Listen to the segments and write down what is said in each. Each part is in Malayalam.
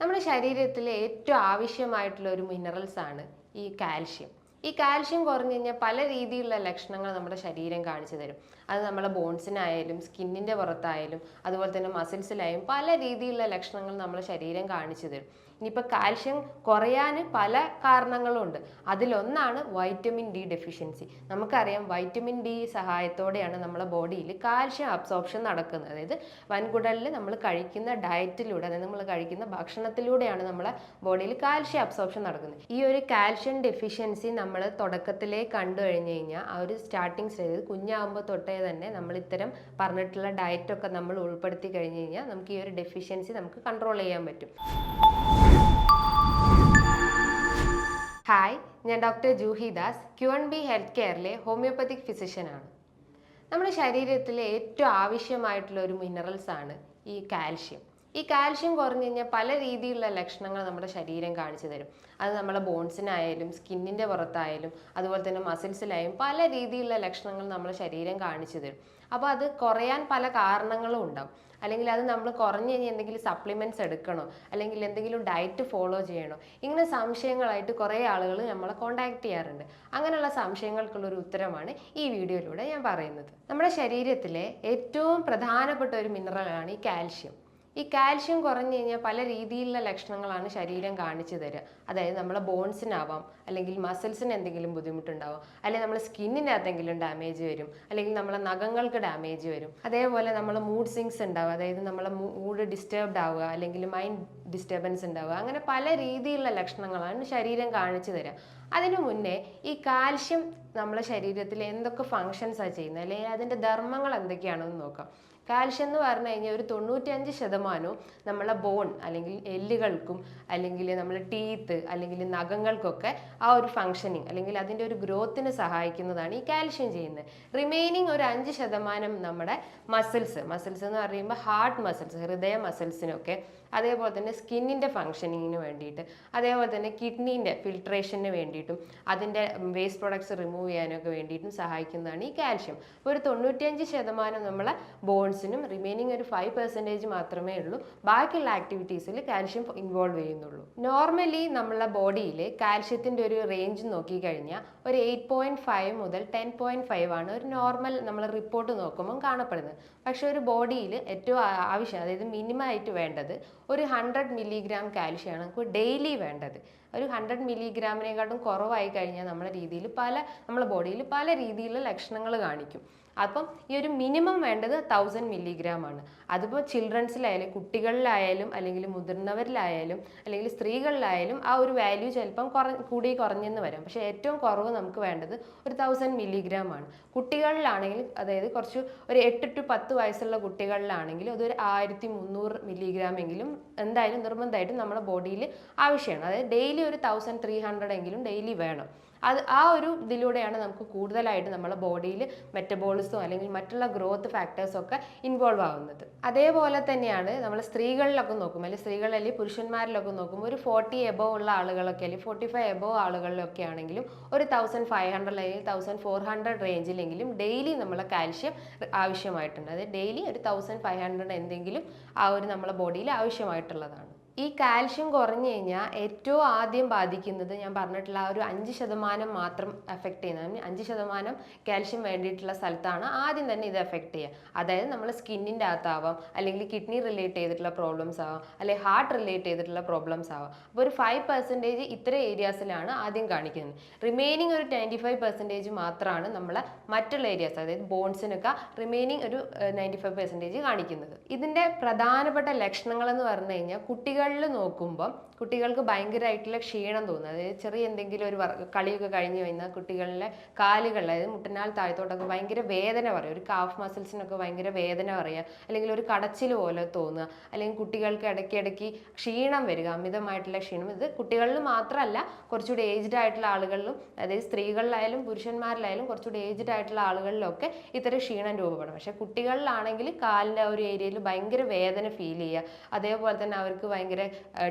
നമ്മുടെ ശരീരത്തിലെ ഏറ്റവും ആവശ്യമായിട്ടുള്ള ഒരു മിനറൽസ് ആണ് ഈ കാൽഷ്യം. ഈ കാൽഷ്യം കുറഞ്ഞു കഴിഞ്ഞാൽ പല രീതിയിലുള്ള ലക്ഷണങ്ങൾ നമ്മുടെ ശരീരം കാണിച്ചു തരും. അത് നമ്മളെ ബോൺസിനായാലും സ്കിന്നിൻ്റെ പുറത്തായാലും അതുപോലെ തന്നെ മസിൽസിലായാലും പല രീതിയിലുള്ള ലക്ഷണങ്ങൾ നമ്മുടെ ശരീരം കാണിച്ചു തരും. ഇനിയിപ്പോൾ കാൽഷ്യം കുറയാൻ പല കാരണങ്ങളുണ്ട്. അതിലൊന്നാണ് വൈറ്റമിൻ ഡി ഡെഫിഷ്യൻസി. നമുക്കറിയാം വൈറ്റമിൻ ഡി സഹായത്തോടെയാണ് നമ്മുടെ ബോഡിയിൽ കാൽഷ്യം അബ്സോർപ്ഷൻ നടക്കുന്നത്. അതായത് വൻകുടലിൽ നമ്മൾ കഴിക്കുന്ന ഡയറ്റിലൂടെ, അതായത് നമ്മൾ കഴിക്കുന്ന ഭക്ഷണത്തിലൂടെയാണ് നമ്മളെ ബോഡിയിൽ കാൽഷ്യം അബ്സോർപ്ഷൻ നടക്കുന്നത്. ഈ ഒരു കാൽഷ്യം ഡെഫിഷ്യൻസി നമ്മൾ തുടക്കത്തിലേ കണ്ടു കഴിഞ്ഞ് കഴിഞ്ഞാൽ ആ ഒരു സ്റ്റാർട്ടിങ് സ്റ്റേജ് കുഞ്ഞാകുമ്പോൾ തൊട്ടേ തന്നെ നമ്മൾ ഇത്തരം പറഞ്ഞിട്ടുള്ള ഡയറ്റൊക്കെ നമ്മൾ ഉൾപ്പെടുത്തി കഴിഞ്ഞ് കഴിഞ്ഞാൽ നമുക്ക് ഈ ഒരു ഡെഫിഷ്യൻസി നമുക്ക് കൺട്രോൾ ചെയ്യാൻ പറ്റും. ഹായ്, ഞാൻ doctor Juhi Das, Q&B health കെയറിലെ ഹോമിയോപ്പത്തിക് ഫിസിഷ്യനാണ്. നമ്മുടെ ശരീരത്തിലെ ഏറ്റവും ആവശ്യമായിട്ടുള്ള ഒരു മിനറൽസ് ആണ് ഈ കാൽഷ്യം. ഈ കാൽഷ്യം കുറഞ്ഞു കഴിഞ്ഞാൽ പല രീതിയിലുള്ള ലക്ഷണങ്ങൾ നമ്മുടെ ശരീരം കാണിച്ചു തരും. അത് നമ്മളെ ബോൺസിനായാലും സ്കിന്നിൻ്റെ പുറത്തായാലും അതുപോലെ തന്നെ മസിൽസിലായാലും പല രീതിയിലുള്ള ലക്ഷണങ്ങൾ നമ്മുടെ ശരീരം കാണിച്ചു തരും. അപ്പോൾ അത് കുറയാൻ പല കാരണങ്ങളും ഉണ്ടാവും. അല്ലെങ്കിൽ അത് നമ്മൾ കുറഞ്ഞു കഴിഞ്ഞാൽ എന്തെങ്കിലും സപ്ലിമെൻറ്റ്സ് എടുക്കണോ, അല്ലെങ്കിൽ എന്തെങ്കിലും ഡയറ്റ് ഫോളോ ചെയ്യണോ, ഇങ്ങനെ സംശയങ്ങളായിട്ട് കുറേ ആളുകൾ നമ്മളെ കോൺടാക്ട് ചെയ്യാറുണ്ട്. അങ്ങനെയുള്ള സംശയങ്ങൾക്കുള്ളൊരു ഉത്തരമാണ് ഈ വീഡിയോയിലൂടെ ഞാൻ പറയുന്നത്. നമ്മുടെ ശരീരത്തിലെ ഏറ്റവും പ്രധാനപ്പെട്ട ഒരു മിനറലാണ് ഈ കാൽഷ്യം. ഈ കാൽഷ്യം കുറഞ്ഞു കഴിഞ്ഞാൽ പല രീതിയിലുള്ള ലക്ഷണങ്ങളാണ് ശരീരം കാണിച്ചു തരിക. അതായത് നമ്മളെ ബോൺസിനാവാം, അല്ലെങ്കിൽ മസിൽസിന് എന്തെങ്കിലും ബുദ്ധിമുട്ടുണ്ടാവാം, അല്ലെങ്കിൽ നമ്മളെ സ്കിന്നിൻ്റെ എന്തെങ്കിലും ഡാമേജ് വരും, അല്ലെങ്കിൽ നമ്മളെ നഖങ്ങൾക്ക് ഡാമേജ് വരും. അതേപോലെ നമ്മൾ മൂഡ് സ്വിങ്സ് ഉണ്ടാവുക, അതായത് നമ്മളെ മൂഡ് ഡിസ്റ്റർബ്ഡ് ആവുക, അല്ലെങ്കിൽ മൈൻഡ് ഡിസ്റ്റർബൻസ് ഉണ്ടാവുക. അങ്ങനെ പല രീതിയിലുള്ള ലക്ഷണങ്ങളാണ് ശരീരം കാണിച്ചു തരിക. അതിനു മുന്നേ ഈ കാൽഷ്യം നമ്മളെ ശരീരത്തിൽ എന്തൊക്കെ ഫങ്ഷൻസാണ് ചെയ്യുന്നത്, അല്ലെങ്കിൽ അതിൻ്റെ ധർമ്മങ്ങൾ എന്തൊക്കെയാണെന്ന് നോക്കാം. കാൽഷ്യം എന്ന് പറഞ്ഞു കഴിഞ്ഞാൽ ഒരു 95% നമ്മളെ ബോൺ അല്ലെങ്കിൽ എല്ലുകൾക്കും അല്ലെങ്കിൽ നമ്മളെ ടീത്ത് അല്ലെങ്കിൽ നഖങ്ങൾക്കൊക്കെ ആ ഒരു ഫങ്ഷനിങ് അല്ലെങ്കിൽ അതിൻ്റെ ഒരു ഗ്രോത്തിന് സഹായിക്കുന്നതാണ് ഈ കാൽഷ്യം ചെയ്യുന്നത്. റിമൈനിങ് ഒരു 5% നമ്മുടെ മസിൽസ് എന്ന് പറയുമ്പോൾ ഹാർട്ട് മസിൽസ്, ഹൃദയ മസിൽസിനൊക്കെ, അതേപോലെ തന്നെ സ്കിന്നിൻ്റെ ഫങ്ഷനിങ്ങിന് വേണ്ടിയിട്ട്, അതേപോലെ തന്നെ കിഡ്നീൻ്റെ ഫിൽട്രേഷന് വേണ്ടിയിട്ടും അതിൻ്റെ വേസ്റ്റ് പ്രൊഡക്ട്സ് റിമൂവ് ചെയ്യാനൊക്കെ വേണ്ടിയിട്ടും സഹായിക്കുന്നതാണ് ഈ കാൽഷ്യം. അപ്പോൾ ഒരു 95% നമ്മളെ ബോൺസിനും റിമൈനിങ് ഒരു 5% മാത്രമേ ഉള്ളൂ ബാക്കിയുള്ള ആക്ടിവിറ്റീസിൽ കാൽഷ്യം ഇൻവോൾവ് ചെയ്യുന്നുള്ളൂ. നോർമലി നമ്മളെ ബോഡിയിൽ കാൽഷ്യത്തിൻ്റെ ഒരു റേഞ്ച് നോക്കിക്കഴിഞ്ഞാൽ ഒരു 8.5 മുതൽ 10.5 ആണ് ഒരു നോർമൽ നമ്മൾ റിപ്പോർട്ട് നോക്കുമ്പോൾ കാണപ്പെടുന്നത്. പക്ഷെ ഒരു ബോഡിയിൽ ഏറ്റവും ആവശ്യം, അതായത് മിനിമം ആയിട്ട് വേണ്ടത് ഒരു 100 മില്ലിഗ്രാം കാൽഷ്യമാണ് നമുക്ക് ഡെയിലി വേണ്ടത്. ഒരു 100 മില്ലിഗ്രാമിനെക്കാട്ടും കുറവായി കഴിഞ്ഞാൽ നമ്മുടെ ബോഡിയിൽ പല രീതിയിലുള്ള ലക്ഷണങ്ങൾ കാണിക്കും. അപ്പം ഈ ഒരു മിനിമം വേണ്ടത് 1000 മില്ലിഗ്രാം ആണ്. അതിപ്പോൾ ചിൽഡ്രൻസിലായാലും കുട്ടികളിലായാലും അല്ലെങ്കിൽ മുതിർന്നവരിലായാലും അല്ലെങ്കിൽ സ്ത്രീകളിലായാലും ആ ഒരു വാല്യൂ ചിലപ്പം കൂടി കുറഞ്ഞെന്ന് വരാം. പക്ഷേ ഏറ്റവും കുറവ് നമുക്ക് വേണ്ടത് ഒരു 1000 മില്ലിഗ്രാം ആണ്. കുട്ടികളിലാണെങ്കിൽ, അതായത് ഒരു 8 to 10 വയസ്സുള്ള കുട്ടികളിലാണെങ്കിൽ അതൊരു 1300 മില്ലിഗ്രാം എങ്കിലും എന്തായാലും നിർബന്ധമായിട്ടും നമ്മുടെ ബോഡിയിൽ ആവശ്യമാണ്. അതായത് ഡെയിലി ഒരു 1300 എങ്കിലും ഡെയിലി വേണം. ആ ഒരു ഇതിലൂടെയാണ് നമുക്ക് കൂടുതലായിട്ട് നമ്മുടെ ബോഡിയിൽ മെറ്റബോളിസം അല്ലെങ്കിൽ മറ്റുള്ള ഗ്രോത്ത് ഫാക്ടേഴ്സൊക്കെ ഇൻവോൾവ് ആവുന്നത്. അതേപോലെ തന്നെയാണ് നമ്മൾ സ്ത്രീകളിലൊക്കെ നോക്കുമ്പോൾ, അല്ലെങ്കിൽ സ്ത്രീകളല്ലെങ്കിൽ പുരുഷന്മാരിലൊക്കെ നോക്കുമ്പോൾ ഒരു 40 എബോവ് ഉള്ള ആളുകളൊക്കെ അല്ലെങ്കിൽ 45 എബോവ് ആളുകളിലൊക്കെ ആണെങ്കിലും ഒരു 1500 അല്ലെങ്കിൽ 1400 റേഞ്ചിലെങ്കിലും ഡെയിലി നമ്മളെ കാൽഷ്യം ആവശ്യമായിട്ടുണ്ട്. അതായത് ഡെയിലി ഒരു 1500 എന്തെങ്കിലും ആ ഒരു നമ്മളെ ബോഡിയിൽ ആവശ്യമായിട്ടുള്ളതാണ്. ഈ കാൽഷ്യം കുറഞ്ഞു കഴിഞ്ഞാൽ ഏറ്റവും ആദ്യം ബാധിക്കുന്നത് ഞാൻ പറഞ്ഞിട്ടുള്ള ആ ഒരു 5% മാത്രം എഫക്റ്റ് ചെയ്യുന്നത്. 5% കാൽഷ്യം വേണ്ടിയിട്ടുള്ള സ്ഥലത്താണ് ആദ്യം തന്നെ ഇത് എഫക്റ്റ് ചെയ്യുക. അതായത് നമ്മൾ സ്കിന്നിൻ്റെ അകത്താവാം, അല്ലെങ്കിൽ കിഡ്നി റിലേറ്റ് ചെയ്തിട്ടുള്ള പ്രോബ്ലംസ് ആവാം, അല്ലെങ്കിൽ ഹാർട്ട് റിലേറ്റ് ചെയ്തിട്ടുള്ള പ്രോബ്ലംസ് ആവാം. അപ്പോൾ ഒരു 5% ഇത്തരം ഏരിയാസിലാണ് ആദ്യം കാണിക്കുന്നത്. റിമൈനിങ് ഒരു 95% മാത്രമാണ് നമ്മളെ മറ്റുള്ള ഏരിയാസ്, അതായത് ബോൺസിനൊക്കെ റിമൈനിങ് ഒരു 95% കാണിക്കുന്നത്. ഇതിൻ്റെ പ്രധാനപ്പെട്ട ലക്ഷണങ്ങൾ എന്ന് പറഞ്ഞു കഴിഞ്ഞാൽ കുട്ടികളിൽ നോക്കുമ്പോൾ കുട്ടികൾക്ക് ഭയങ്കരമായിട്ടുള്ള ക്ഷീണം തോന്നുക. അതായത് ചെറിയ എന്തെങ്കിലും ഒരു കളിയൊക്കെ കഴിഞ്ഞ് കഴിഞ്ഞാൽ കുട്ടികളിലെ കാലുകളിൽ, അതായത് മുട്ടനാൽ താഴത്തോട്ടൊക്കെ ഭയങ്കര വേദന പറയുക, ഒരു കാഫ് മസിൽസിനൊക്കെ ഭയങ്കര വേദന പറയുക, അല്ലെങ്കിൽ ഒരു കടച്ചിൽ പോലെ തോന്നുക, അല്ലെങ്കിൽ കുട്ടികൾക്ക് ഇടയ്ക്കിടയ്ക്ക് ക്ഷീണം വരിക, അമിതമായിട്ടുള്ള ക്ഷീണം. ഇത് കുട്ടികളിൽ മാത്രമല്ല, കുറച്ചുകൂടി ഏജ്ഡ് ആയിട്ടുള്ള ആളുകളിലും, അതായത് സ്ത്രീകളിലായാലും പുരുഷന്മാരിലായാലും കുറച്ചുകൂടി ഏജ്ഡ് ആയിട്ടുള്ള ആളുകളിലൊക്കെ ഇത്തരം ക്ഷീണം രൂപപ്പെടും. പക്ഷേ കുട്ടികളിലാണെങ്കിൽ കാലിൻ്റെ ഒരു ഏരിയയിൽ ഭയങ്കര വേദന ഫീൽ ചെയ്യുക, അതേപോലെ തന്നെ അവർക്ക് ഭയങ്കര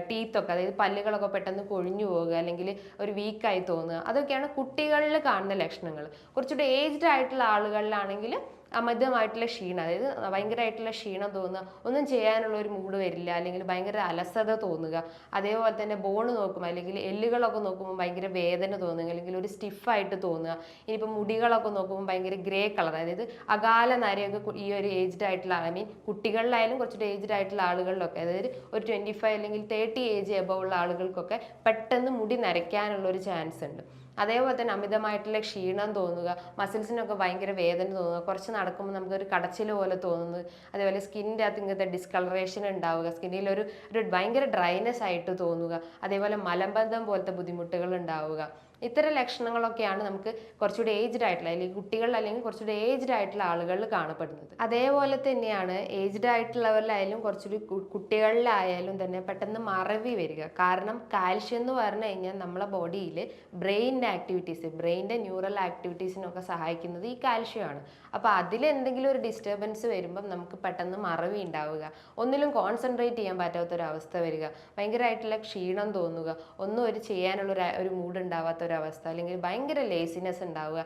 ടീത്തൊക്കെ, അതായത് പല്ലുകളൊക്കെ പെട്ടെന്ന് കൊഴിഞ്ഞു പോവുക, അല്ലെങ്കിൽ ഒരു വീക്കായി തോന്നുക, അതൊക്കെയാണ് കുട്ടികളിൽ കാണുന്ന ലക്ഷണങ്ങൾ. കുറച്ചുകൂടി ഏജ്ഡ് ആയിട്ടുള്ള ആളുകളിലാണെങ്കിൽ അമിതമായിട്ടുള്ള ക്ഷീണം, അതായത് ഭയങ്കരമായിട്ടുള്ള ക്ഷീണം തോന്നുക, ഒന്നും ചെയ്യാനുള്ള ഒരു മൂഡ് വരില്ല, അല്ലെങ്കിൽ ഭയങ്കര അലസത തോന്നുക. അതേപോലെ തന്നെ ബോൺ നോക്കുമ്പോൾ അല്ലെങ്കിൽ എല്ലുകളൊക്കെ നോക്കുമ്പോൾ ഭയങ്കര വേദന തോന്നുക, അല്ലെങ്കിൽ ഒരു സ്റ്റിഫായിട്ട് തോന്നുക. ഇനിയിപ്പോൾ മുടികളൊക്കെ നോക്കുമ്പോൾ ഭയങ്കര ഗ്രേ കളർ, അതായത് അകാല നരയൊക്കെ ഈ ഒരു ഏജ്ഡ് ആയിട്ടുള്ള കുട്ടികളിലായാലും കുറച്ചുകൂടി ഏജ്ഡ് ആയിട്ടുള്ള ആളുകളിലൊക്കെ, അതായത് ഒരു 25 അല്ലെങ്കിൽ 30 ഏജ് എബവ് ഉള്ള ആളുകൾക്കൊക്കെ പെട്ടെന്ന് മുടി നരയ്ക്കാനുള്ള ഒരു ചാൻസ് ഉണ്ട്. അതേപോലെ തന്നെ അമിതമായിട്ടുള്ള ക്ഷീണം തോന്നുക, മസിൽസിനൊക്കെ ഭയങ്കര വേദന തോന്നുക, കുറച്ച് നടക്കുമ്പോൾ നമുക്കൊരു കടച്ചിൽ പോലെ തോന്നുന്നത്. അതേപോലെ സ്കിന്നിൻ്റെ അകത്ത് ഇങ്ങനത്തെ ഡിസ്കളറേഷൻ ഉണ്ടാവുക, സ്കിന്നിൽ ഒരു ഭയങ്കര ഡ്രൈനെസ് ആയിട്ട് തോന്നുക. അതേപോലെ മലബന്ധം പോലത്തെ ബുദ്ധിമുട്ടുകൾ ഉണ്ടാവുക. ഇത്തരം ലക്ഷണങ്ങളൊക്കെയാണ് നമുക്ക് കുറച്ചുകൂടി ഏജ്ഡ് ആയിട്ടുള്ള, അല്ലെങ്കിൽ കുട്ടികളിൽ അല്ലെങ്കിൽ കുറച്ചുകൂടി ഏജ്ഡ് ആയിട്ടുള്ള ആളുകളിൽ കാണപ്പെടുന്നത്. അതേപോലെ തന്നെയാണ് ഏജ്ഡ് ആയിട്ടുള്ളവരിലായാലും കുറച്ചുകൂടി കുട്ടികളിലായാലും തന്നെ പെട്ടെന്ന് മറവി വരിക. കാരണം കാൽഷ്യം എന്ന് പറഞ്ഞു കഴിഞ്ഞാൽ നമ്മളെ ബോഡിയിൽ ബ്രെയിനിൻ്റെ ആക്ടിവിറ്റീസ്, ബ്രെയിനിൻ്റെ ന്യൂറൽ ആക്ടിവിറ്റീസിനൊക്കെ സഹായിക്കുന്നത് ഈ കാൽഷ്യമാണ്. അപ്പോൾ അതിലെന്തെങ്കിലും ഒരു ഡിസ്റ്റർബൻസ് വരുമ്പം നമുക്ക് പെട്ടെന്ന് മറവി ഉണ്ടാവുക, ഒന്നിലും കോൺസെൻട്രേറ്റ് ചെയ്യാൻ പറ്റാത്തൊരവസ്ഥ വരിക, ഭയങ്കരമായിട്ടുള്ള ക്ഷീണം തോന്നുക, ഒന്നും ചെയ്യാനുള്ള ഒരു മൂഡ് ഉണ്ടാവാത്തൊരവസ്ഥ, അല്ലെങ്കിൽ ഭയങ്കര ലേസിനെസ് ഉണ്ടാവുക,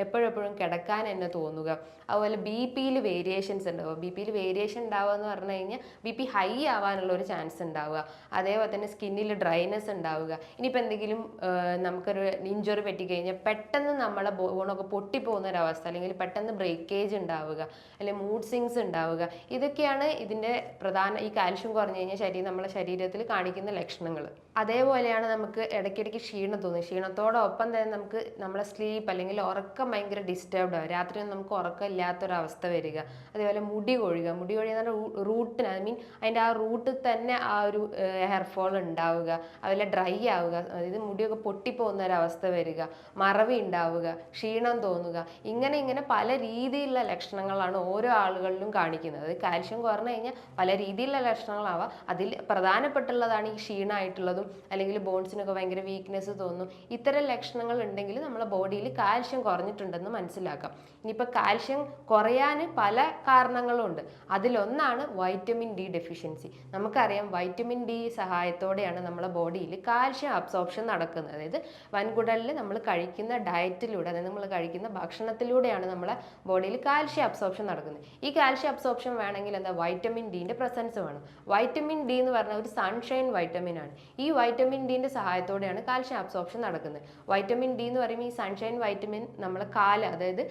എപ്പോഴെപ്പോഴും കിടക്കാൻ തന്നെ തോന്നുക. അതുപോലെ BP വേരിയേഷൻസ് ഉണ്ടാവുക. BP വേരിയേഷൻ ഉണ്ടാവുക എന്ന് പറഞ്ഞു കഴിഞ്ഞാൽ BP ഹൈ ആവാനുള്ള ഒരു ചാൻസ് ഉണ്ടാവുക. അതേപോലെ തന്നെ സ്കിന്നിൽ ഡ്രൈനെസ് ഉണ്ടാവുക. ഇനിയിപ്പോൾ എന്തെങ്കിലും നമുക്കൊരു ഇഞ്ചുറി പറ്റിക്കഴിഞ്ഞാൽ പെട്ടെന്ന് നമ്മളെ ബോണൊക്കെ പൊട്ടിപ്പോകുന്ന ഒരവസ്ഥ, അല്ലെങ്കിൽ പെട്ടെന്ന് ബ്രേക്കേജ് ഉണ്ടാവുക, അല്ലെങ്കിൽ മൂഡ് സ്വിങ്സ് ഉണ്ടാവുക. ഇതൊക്കെയാണ് ഇതിൻ്റെ ഈ കാൽഷ്യം കുറഞ്ഞു കഴിഞ്ഞാൽ നമ്മളെ ശരീരത്തിൽ കാണിക്കുന്ന ലക്ഷണങ്ങൾ. അതേപോലെയാണ് നമുക്ക് ഇടയ്ക്കിടയ്ക്ക് ക്ഷീണം തോന്നും. ക്ഷീണത്തോടൊപ്പം തന്നെ നമുക്ക് നമ്മളെ സ്ലീപ്പ് അല്ലെങ്കിൽ ഉറക്കം ഭയങ്കര ഡിസ്റ്റർബ്ഡ് ആവും. രാത്രി നമുക്ക് ഉറക്കം ഇല്ലാത്തൊരവസ്ഥ വരിക. അതേപോലെ മുടി കൊഴിയുക എന്ന് പറഞ്ഞാൽ റൂട്ടിന് അതിൻ്റെ ആ റൂട്ടിൽ തന്നെ ആ ഒരു ഹെയർ ഫോൾ ഉണ്ടാവുക, അതുപോലെ ഡ്രൈ ആവുക, അതായത് മുടിയൊക്കെ പൊട്ടിപ്പോകുന്ന ഒരവസ്ഥ വരിക, മറവി ഉണ്ടാവുക, ക്ഷീണം തോന്നുക. ഇങ്ങനെ പല രീതിയിലുള്ള ലക്ഷണങ്ങളാണ് ഓരോ ആളുകളിലും കാണിക്കുന്നത്. അത് കാൽഷ്യം കുറഞ്ഞു കഴിഞ്ഞാൽ പല രീതിയിലുള്ള ലക്ഷണങ്ങളാവാം. അതിൽ പ്രധാനപ്പെട്ടുള്ളതാണ് ഈ ക്ഷീണമായിട്ടുള്ളതും, അല്ലെങ്കിൽ ബോൺസിനൊക്കെ ഭയങ്കര വീക്ക്നെസ് തോന്നും. ഇത്തരം ലക്ഷണങ്ങൾ ഉണ്ടെങ്കിൽ നമ്മളെ ബോഡിയിൽ കാൽഷ്യം കുറഞ്ഞിട്ടുണ്ടെന്ന് മനസ്സിലാക്കാം. ഇനിയിപ്പോൾ കാൽഷ്യം കുറയാൻ പല കാരണങ്ങളും ഉണ്ട്. അതിലൊന്നാണ് വൈറ്റമിൻ ഡി ഡെഫിഷ്യൻസി. നമുക്കറിയാം വൈറ്റമിൻ ഡി സഹായത്തോടെയാണ് നമ്മളെ ബോഡിയിൽ കാൽഷ്യം അബ്സോർപ്ഷൻ നടക്കുന്നത്. അതായത് വൻകുടലിൽ നമ്മൾ കഴിക്കുന്ന ഡയറ്റിലൂടെ, അതായത് നമ്മൾ കഴിക്കുന്ന ഭക്ഷണത്തിലൂടെയാണ് നമ്മളെ ബോഡിയിൽ കാൽഷ്യം അബ്സോർപ്ഷൻ നടക്കുന്നത്. ഈ കാൽഷ്യം അബ്സോർപ്ഷൻ വേണമെങ്കിൽ വൈറ്റമിൻ ഡിൻ്റെ പ്രസൻസ് വേണം. വൈറ്റമിൻ ഡി എന്ന് പറഞ്ഞാൽ ഒരു സൺഷൈൻ വൈറ്റമിൻ ആണ്. ഈ വൈറ്റമിൻ ഡിൻ്റെ സഹായത്തോടെയാണ് കാൽഷ്യം അബ്സോർപ്ഷൻ നടക്കുന്നത്. വൈറ്റമിൻ ഡി എന്ന് പറയുമ്പോൾ ഈ സൺഷൈൻ വൈറ്റമിൻ നമ്മളെ അതായത്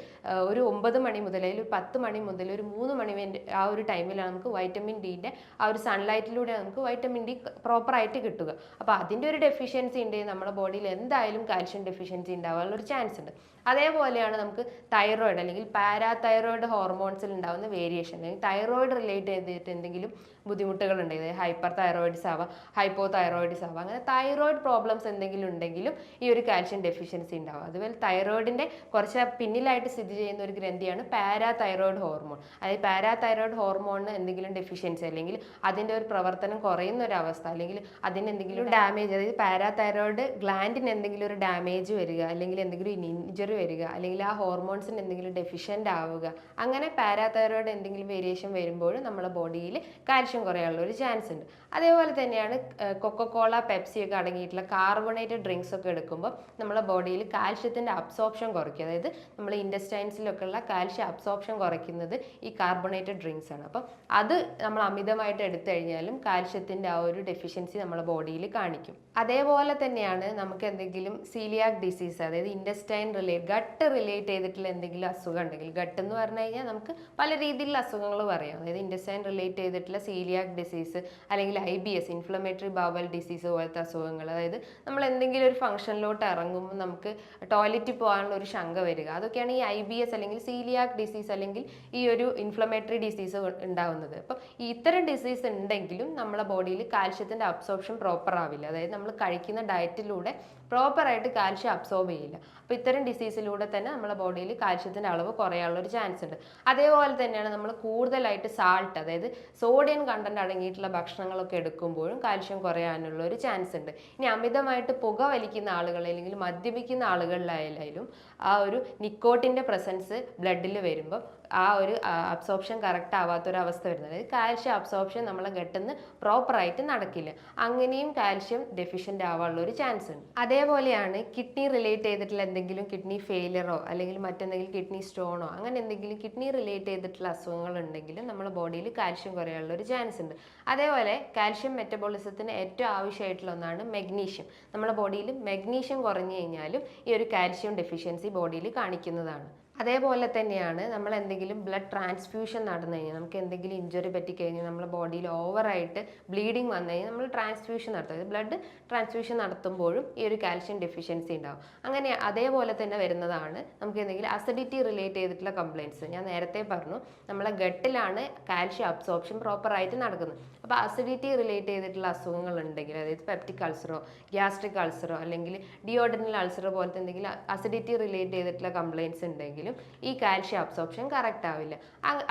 ഒരു 9 മണി മുതൽ അല്ലെങ്കിൽ ഒരു 10 മണി മുതൽ ഒരു 3 മണി വരെ ആ ഒരു ടൈമിലാണ് നമുക്ക് വൈറ്റമിൻ ഡിൻ്റെ ആ ഒരു സൺലൈറ്റിലൂടെ നമുക്ക് വൈറ്റമിൻ ഡി പ്രോപ്പറായിട്ട് കിട്ടുക. അപ്പോൾ അതിൻ്റെ ഒരു ഡെഫിഷ്യൻസി ഉണ്ടെങ്കിൽ നമ്മുടെ ബോഡിയിൽ എന്തായാലും കാൽഷ്യം ഡെഫിഷ്യൻസി ഉണ്ടാവാനുള്ള ഒരു ചാൻസ് ഉണ്ട്. അതേപോലെയാണ് നമുക്ക് തൈറോയിഡ് അല്ലെങ്കിൽ പാരാതൈറോയിഡ് ഹോർമോൺസിൽ ഉണ്ടാകുന്ന വേരിയേഷൻ, അല്ലെങ്കിൽ തൈറോയിഡ് റിലേറ്റ് ചെയ്തിട്ട് എന്തെങ്കിലും ബുദ്ധിമുട്ടുകൾ ഉണ്ടെങ്കിൽ ഹൈപ്പർ തൈറോയിഡ്സ് ആവാം, ഹൈപ്പോ തൈറോയിഡ്സ് ആവാം, അങ്ങനെ തൈറോയിഡ് പ്രോബ്ലംസ് എന്തെങ്കിലും ഉണ്ടെങ്കിലും ഈ ഒരു കാൽഷ്യം ഡെഫിഷ്യൻസി ഉണ്ടാവും. അതുപോലെ തൈറോയിഡിൻ്റെ കുറച്ച് പിന്നിലായിട്ട് സ്ഥിതി ചെയ്യുന്ന ഒരു ഗ്രന്ഥിയാണ് പാരാതൈറോയിഡ് ഹോർമോൺ. അതായത് പാരാതൈറോയിഡ് ഹോർമോണിന് എന്തെങ്കിലും ഡെഫിഷ്യൻസി അല്ലെങ്കിൽ അതിൻ്റെ ഒരു പ്രവർത്തനം കുറയുന്ന ഒരു അവസ്ഥ, അല്ലെങ്കിൽ അതിന് എന്തെങ്കിലും ഡാമേജ്, അതായത് പാരാതൈറോയിഡ് ഗ്ലാൻഡിന് എന്തെങ്കിലും ഒരു ഡാമേജ് വരിക, അല്ലെങ്കിൽ എന്തെങ്കിലും ഇഞ്ചറി വരിക, അല്ലെങ്കിൽ ആ ഹോർമോൺസിന് എന്തെങ്കിലും ഡെഫിഷ്യൻ്റ് ആവുക, അങ്ങനെ പാരാതൈറോയിഡ് എന്തെങ്കിലും വേരിയേഷൻ വരുമ്പോൾ നമ്മുടെ ബോഡിയിൽ കാൽഷ്യം കുറയാനുള്ള ഒരു ചാൻസ് ഉണ്ട്. അതേപോലെ തന്നെയാണ് കൊക്കക്കോള, പെപ്സി ഒക്കെ അടങ്ങിയിട്ടുള്ള കാർബണേറ്റഡ് ഡ്രിങ്ക്സ് ഒക്കെ എടുക്കുമ്പോൾ നമ്മുടെ ബോഡിയിൽ കാൽഷ്യത്തിൻ്റെ അബ്സോർപ്ഷൻ കുറയ്ക്കുക. അതായത് നമ്മൾ ഇൻറ്റസ്റ്റൈൻസിലൊക്കെ ഉള്ള കാൽഷ്യം അബ്സോർപ്ഷൻ കുറയ്ക്കുന്നത് ഈ കാർബണേറ്റഡ് ഡ്രിങ്ക്സ് ആണ്. അപ്പം അത് നമ്മൾ അമിതമായിട്ട് എടുത്തു കഴിഞ്ഞാലും കാൽഷ്യത്തിൻ്റെ ആ ഒരു ഡെഫിഷ്യൻസി നമ്മുടെ ബോഡിയിൽ കാണിക്കും. അതേപോലെ തന്നെയാണ് നമുക്ക് എന്തെങ്കിലും സീലിയാക് ഡിസീസ്, അതായത് ഇൻറ്റസ്റ്റൈൻ ഗട്ട് റിലേറ്റ് ചെയ്തിട്ടുള്ള എന്തെങ്കിലും അസുഖം ഉണ്ടെങ്കിൽ, ഗട്ട് എന്ന് പറഞ്ഞു കഴിഞ്ഞാൽ നമുക്ക് പല രീതിയിലുള്ള അസുഖങ്ങൾ പറയാം. അതായത് ഇൻറ്റസ്റ്റൈൻ റിലേറ്റ് ചെയ്തിട്ടുള്ള സീലിയാക് ഡിസീസ്, അല്ലെങ്കിൽ IBS ഇൻഫ്ലമേറ്ററി ബവൽ ഡിസീസ് പോലത്തെ അസുഖങ്ങൾ, അതായത് നമ്മൾ എന്തെങ്കിലും ഒരു ഫംഗ്ഷനിലോട്ട് ഇറങ്ങുമ്പോൾ നമുക്ക് ടോയ്ലറ്റിൽ പോകാനുള്ള ഒരു ശങ്ക വരിക, അതൊക്കെയാണ് ഈ IBS അല്ലെങ്കിൽ സീലിയാക് ഡിസീസ് അല്ലെങ്കിൽ ഈ ഒരു ഇൻഫ്ലമേറ്ററി ഡിസീസ് ഉണ്ടാകുന്നത്. അപ്പം ഇത്തരം ഡിസീസ് ഉണ്ടെങ്കിലും നമ്മുടെ ബോഡിയിൽ കാൽഷ്യത്തിൻ്റെ അബ്സോർപ്ഷൻ പ്രോപ്പർ ആവില്ല. അതായത് നമ്മൾ കഴിക്കുന്ന ഡയറ്റിലൂടെ പ്രോപ്പറായിട്ട് കാൽഷ്യം അബ്സോർബ് ചെയ്യില്ല. അപ്പോൾ ഇത്തരം ഡിസീസിലൂടെ തന്നെ നമ്മുടെ ബോഡിയിൽ കാൽഷ്യത്തിൻ്റെ അളവ് കുറയാനുള്ള ഒരു ചാൻസ് ഉണ്ട്. അതേപോലെ തന്നെയാണ് നമ്മൾ കൂടുതലായിട്ട് സാൾട്ട്, അതായത് സോഡിയം കണ്ടന്റ് അടങ്ങിയിട്ടുള്ള ഭക്ഷണങ്ങളൊക്കെ എടുക്കുമ്പോഴും കാൽഷ്യം കുറയാനുള്ള ഒരു ചാൻസ് ഉണ്ട്. ഇനി അമിതമായിട്ട് പുക വലിക്കുന്ന ആളുകൾ അല്ലെങ്കിൽ മദ്യപിക്കുന്ന ആളുകളിലായാലും ആ ഒരു നിക്കോട്ടിൻ്റെ പ്രസൻസ് ബ്ലഡിൽ വരുമ്പോൾ ആ ഒരു അബ്സോർപ്ഷൻ കറക്റ്റ് ആവാത്തൊരവസ്ഥ വരുന്നത്. അതായത് കാൽഷ്യം അബ്സോർപ്ഷൻ നമ്മളെ ഗട്ടിൽ നിന്ന് പ്രോപ്പറായിട്ട് നടക്കില്ല. അങ്ങനെയും കാൽഷ്യം ഡെഫിഷ്യൻ്റ് ആവാനുള്ള ഒരു ചാൻസ് ഉണ്ട്. അതേപോലെയാണ് കിഡ്നി റിലേറ്റ് ചെയ്തിട്ടുള്ള എന്തെങ്കിലും കിഡ്നി ഫെയിലിയറോ അല്ലെങ്കിൽ മറ്റെന്തെങ്കിലും കിഡ്നി സ്റ്റോണോ അങ്ങനെ എന്തെങ്കിലും കിഡ്നി റിലേറ്റ് ചെയ്തിട്ടുള്ള അസുഖങ്ങൾ ഉണ്ടെങ്കിലും നമ്മുടെ ബോഡിയിൽ കാൽഷ്യം കുറയാനുള്ള ഒരു ചാൻസ് ഉണ്ട്. അതേപോലെ കാൽഷ്യം മെറ്റബോളിസത്തിന് ഏറ്റവും ആവശ്യമായിട്ടുള്ള ഒന്നാണ് മെഗ്നീഷ്യം. നമ്മുടെ ബോഡിയിൽ മെഗ്നീഷ്യം കുറഞ്ഞു കഴിഞ്ഞാലും ഈ ഒരു കാൽഷ്യം ഡെഫിഷ്യൻസി ബോഡിയിൽ കാണിക്കുന്നതാണ്. അതേപോലെ തന്നെയാണ് നമ്മൾ എന്തെങ്കിലും ബ്ലഡ് ട്രാൻസ്ഫ്യൂഷൻ നടന്നു കഴിഞ്ഞാൽ, നമുക്ക് എന്തെങ്കിലും ഇഞ്ചുറി പറ്റിക്കഴിഞ്ഞാൽ നമ്മുടെ ബോഡിയിൽ ഓവറായിട്ട് ബ്ലീഡിങ് വന്നു കഴിഞ്ഞാൽ നമ്മൾ ട്രാൻസ്ഫ്യൂഷൻ നടത്തും. ബ്ലഡ് ട്രാൻസ്ഫ്യൂഷൻ നടത്തുമ്പോഴും ഈ ഒരു കാൽഷ്യം ഡെഫിഷ്യൻസി ഉണ്ടാവും. അങ്ങനെ അതേപോലെ തന്നെ വരുന്നതാണ് നമുക്ക് എന്തെങ്കിലും അസിഡിറ്റി റിലേറ്റ് ചെയ്തിട്ടുള്ള കംപ്ലയിൻറ്റ്സ്. ഞാൻ നേരത്തെ പറഞ്ഞു നമ്മളെ ഗട്ടിലാണ് കാൽഷ്യം അബ്സോർപ്ഷൻ പ്രോപ്പറായിട്ട് നടക്കുന്നത്. അപ്പോൾ അസിഡിറ്റി റിലേറ്റ് ചെയ്തിട്ടുള്ള അസുഖങ്ങൾ ഉണ്ടെങ്കിൽ, അതായത് പെപ്റ്റിക് അൾസറോ ഗ്യാസ്ട്രിക് അൾസറോ അല്ലെങ്കിൽ ഡിയോഡനൽ അൾസറോ പോലത്തെ എന്തെങ്കിലും അസിഡിറ്റി റിലേറ്റ് ചെയ്തിട്ടുള്ള കംപ്ലയിൻറ്റ്സ് ഉണ്ടെങ്കിലും ഈ കാൽഷ്യം അബ്സോർപ്ഷൻ കറക്റ്റ് ആവില്ല.